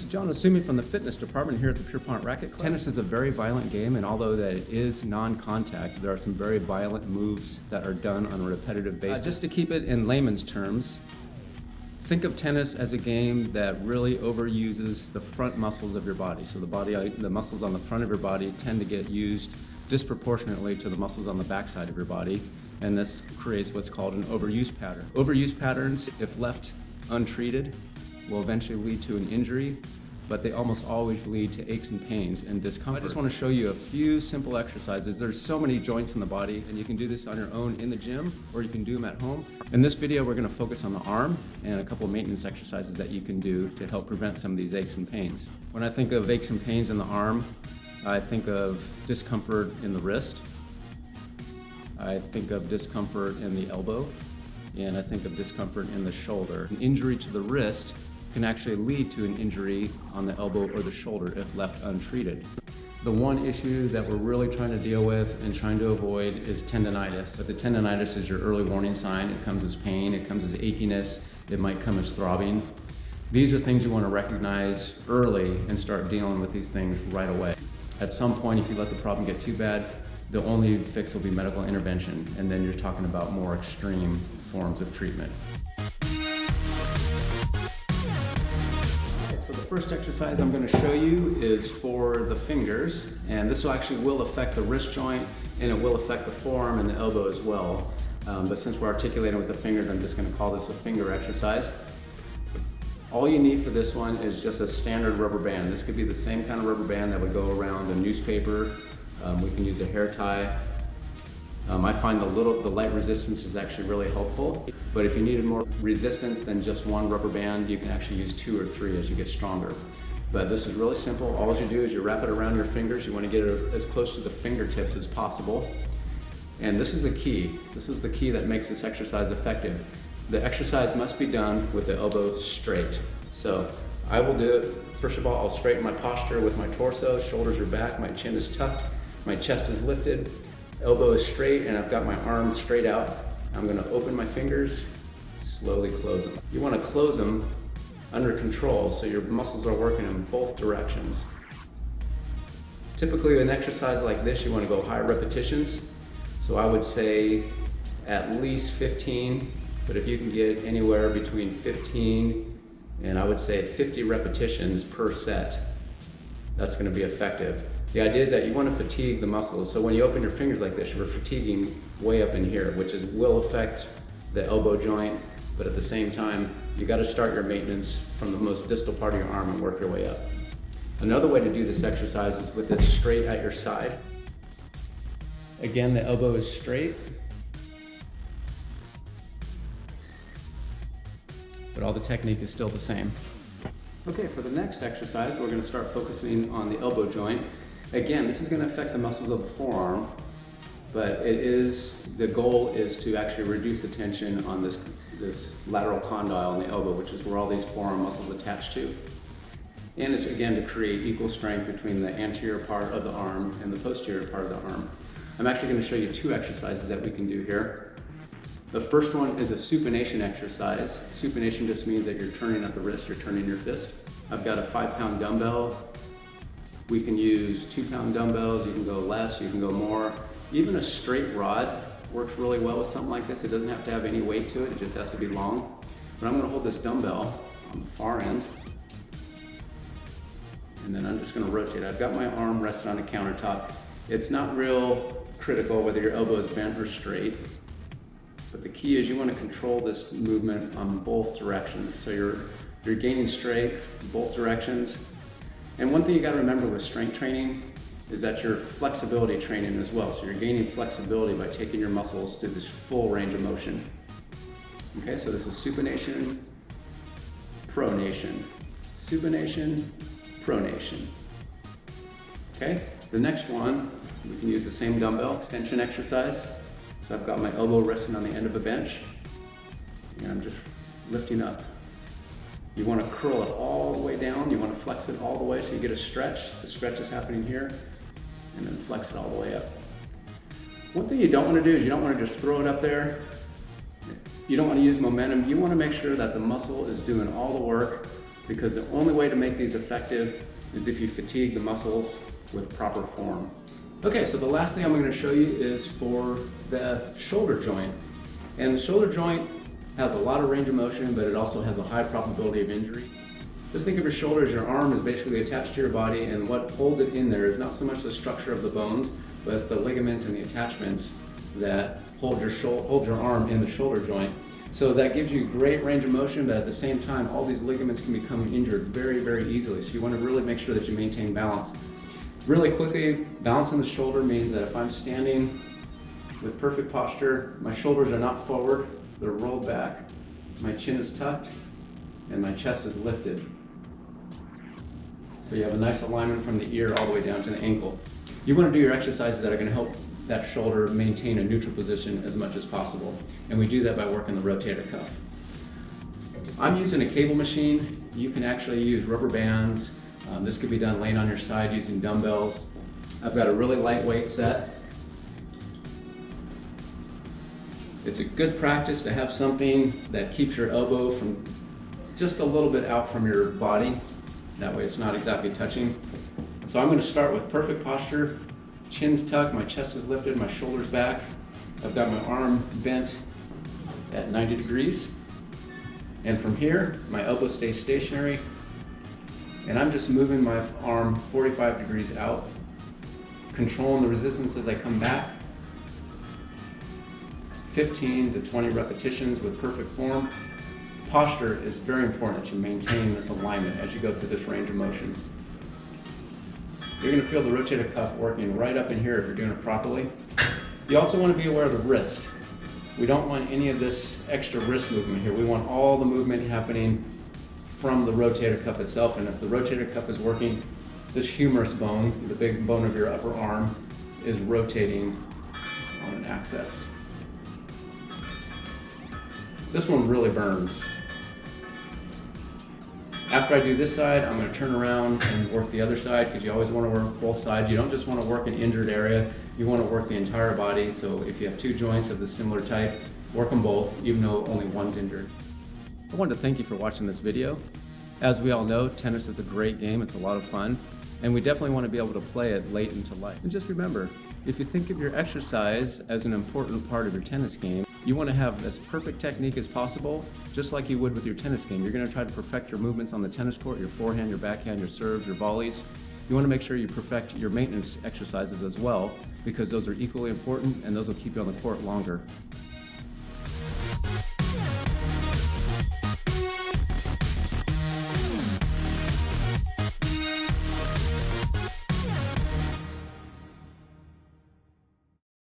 is John Osumi from the fitness department here at the Pierpont Racquet Club. Tennis is a very violent game, and although that it is non-contact, there are some very violent moves that are done on a repetitive basis. Just to keep it in layman's terms, think of tennis as a game that really overuses the front muscles of your body. So the muscles on the front of your body tend to get used disproportionately to the muscles on the backside of your body, and this creates what's called an overuse pattern. Overuse patterns, if left untreated, will eventually lead to an injury, but they almost always lead to aches and pains and discomfort. I just want to show you a few simple exercises. There's so many joints in the body, and you can do this on your own in the gym, or you can do them at home. In this video, we're going to focus on the arm and a couple of maintenance exercises that you can do to help prevent some of these aches and pains. When I think of aches and pains in the arm, I think of discomfort in the wrist, I think of discomfort in the elbow, and I think of discomfort in the shoulder. An injury to the wrist can actually lead to an injury on the elbow or the shoulder if left untreated. The one issue that we're really trying to deal with and trying to avoid is tendonitis. But the tendonitis is your early warning sign. It comes as pain, it comes as achiness, it might come as throbbing. These are things you want to recognize early and start dealing with these things right away. At some point, if you let the problem get too bad, the only fix will be medical intervention, and then you're talking about more extreme forms of treatment. So the first exercise I'm going to show you is for the fingers, and this will affect the wrist joint, and it will affect the forearm and the elbow as well. But since we're articulating with the fingers, I'm just going to call this a finger exercise. All you need for this one is just a standard rubber band. This could be the same kind of rubber band that would go around a newspaper. We can use a hair tie. I find the light resistance is actually really helpful, but if you needed more resistance than just one rubber band, you can actually use 2 or 3 as you get stronger. But this is really simple. All you do is you wrap it around your fingers. You want to get it as close to the fingertips as possible. And this is the key. This is the key that makes this exercise effective. The exercise must be done with the elbow straight. So I will do it. First of all, I'll straighten my posture with my torso. Shoulders are back, my chin is tucked, my chest is lifted. Elbow is straight, and I've got my arms straight out. I'm going to open my fingers, slowly close them. You want to close them under control so your muscles are working in both directions. Typically, an exercise like this, you want to go high repetitions. So I would say at least 15, but if you can get anywhere between 15 and I would say 50 repetitions per set, that's going to be effective. The idea is that you want to fatigue the muscles. So when you open your fingers like this, you're fatiguing way up in here, which will affect the elbow joint, but at the same time, you got to start your maintenance from the most distal part of your arm and work your way up. Another way to do this exercise is with it straight at your side. Again, the elbow is straight, but all the technique is still the same. Okay, for the next exercise, we're going to start focusing on the elbow joint. Again, this is going to affect the muscles of the forearm, but the goal is to actually reduce the tension on this lateral condyle in the elbow, which is where all these forearm muscles attach to. And it's again to create equal strength between the anterior part of the arm and the posterior part of the arm. I'm actually going to show you 2 exercises that we can do here. The first one is a supination exercise. Supination just means that you're turning at the wrist, you're turning your fist. I've got a 5-pound dumbbell. We can use 2-pound dumbbells, you can go less, you can go more. Even a straight rod works really well with something like this. It doesn't have to have any weight to it, it just has to be long. But I'm going to hold this dumbbell on the far end, and then I'm just going to rotate it. I've got my arm resting on the countertop. It's not real critical whether your elbow is bent or straight, but the key is you want to control this movement on both directions. So you're gaining strength in both directions. And one thing you got to remember with strength training is that you're flexibility training as well. So you're gaining flexibility by taking your muscles to this full range of motion. Okay, so this is supination, pronation, supination, pronation. Okay, the next one, we can use the same dumbbell extension exercise. So I've got my elbow resting on the end of a bench, and I'm just lifting up. You want to curl it all the way down. You want to flex it all the way so you get a stretch. The stretch is happening here, and then flex it all the way up. One thing you don't want to do is you don't want to just throw it up there. You don't want to use momentum. You want to make sure that the muscle is doing all the work because the only way to make these effective is if you fatigue the muscles with proper form. Okay, so the last thing I'm going to show you is for the shoulder joint. And the shoulder joint has a lot of range of motion, but it also has a high probability of injury. Just think of your shoulder as your arm is basically attached to your body, and what holds it in there is not so much the structure of the bones, but it's the ligaments and the attachments that hold your arm in the shoulder joint. So that gives you great range of motion, but at the same time, all these ligaments can become injured very, very easily. So you want to really make sure that you maintain balance. Really quickly, balancing the shoulder means that if I'm standing with perfect posture, my shoulders are not forward, they're rolled back, my chin is tucked, and my chest is lifted. So you have a nice alignment from the ear all the way down to the ankle. You want to do your exercises that are going to help that shoulder maintain a neutral position as much as possible. And we do that by working the rotator cuff. I'm using a cable machine. You can actually use rubber bands. This could be done laying on your side using dumbbells. I've got a really lightweight set. It's a good practice to have something that keeps your elbow from just a little bit out from your body. That way it's not exactly touching. So I'm going to start with perfect posture. Chin's tucked, my chest is lifted, my shoulders back. I've got my arm bent at 90 degrees. And from here, my elbow stays stationary. And I'm just moving my arm 45 degrees out, controlling the resistance as I come back. 15 to 20 repetitions with perfect form. Posture is very important that you maintain this alignment as you go through this range of motion. You're going to feel the rotator cuff working right up in here if you're doing it properly. You also want to be aware of the wrist. We don't want any of this extra wrist movement here. We want all the movement happening from the rotator cuff itself, and if the rotator cuff is working, this humerus bone, the big bone of your upper arm, is rotating on an axis. This one really burns. After I do this side, I'm going to turn around and work the other side, because you always want to work both sides. You don't just want to work an injured area, you want to work the entire body. So if you have two joints of the similar type, work them both, even though only one's injured. I wanted to thank you for watching this video. As we all know, tennis is a great game, it's a lot of fun, and we definitely want to be able to play it late into life. And just remember, if you think of your exercise as an important part of your tennis game, you want to have as perfect technique as possible, just like you would with your tennis game. You're going to try to perfect your movements on the tennis court, your forehand, your backhand, your serves, your volleys. You want to make sure you perfect your maintenance exercises as well, because those are equally important and those will keep you on the court longer.